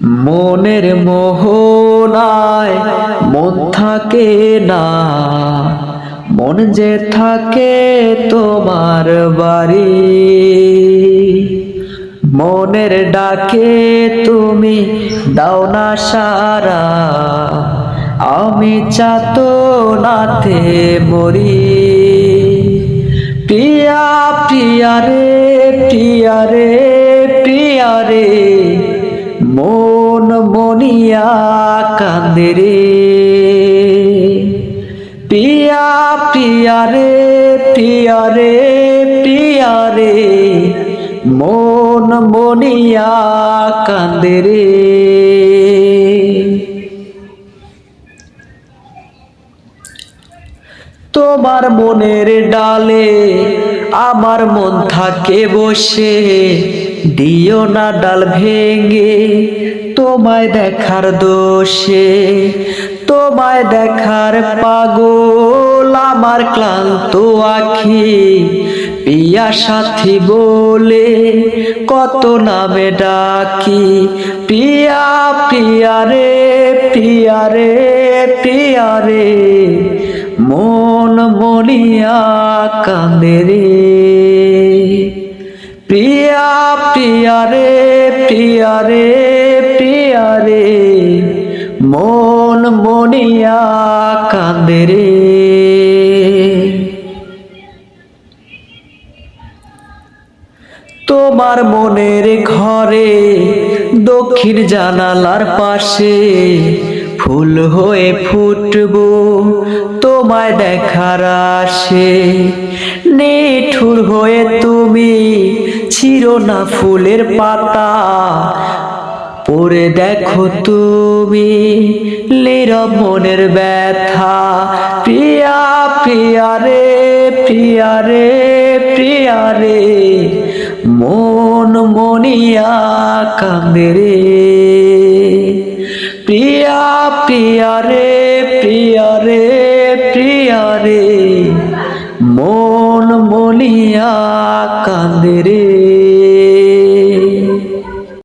মনের মোহনায় মন থাকে না, মন যে থাকে তোমার বাড়ি। মনের ডাকে তুমি দাও না সারা, আমি যাতনাতে মরি। প্রিয়া প্রিয়া রে, প্রিয়া রে, প্রিয়া রে, মন মনিয়া কান্দে রে। প্রিয়া প্রিয়া রে, প্রিয়া রে, প্রিয়া রে, মন মনিয়া কান্দে রে। তোমার মনের ডালে আমার মন থাকে বসে, দিও না ডাল ভেঙে তোমায় দেখার দোষে। তোমায় দেখার পাগল আমার ক্লান্ত আখি, পিয়া সাথী বলে কত নামে ডাকি। প্রিয়া প্রিয়া রে, প্রিয়া রে, প্রিয়া রে, মন মনিয়া কান্দে রে। প্রিয়া প্রিয়া রে, প্রিয়া রে, প্রিয়া রে, মন মনিয়া কান্দে রে। তোমার মনের ঘরে দক্ষিণ জানালার পাশে ফুল হয়ে ফুটবো তোমায় দেখার আশে। নিঠুর হয়ে তুমি ছিঁড়ো না ফুলের পাতা, পড়ে দেখো তুমি নীরব মনের ব্যথা। প্রিয়া প্রিয়া রে, প্রিয়া রে, প্রিয়া রে, মন মনিয়া কান্দে রে। প্রিয়া প্রিয়া রে, প্রিয়া রে, প্রিয়া রে, মন মনিয়া কান্দে রে।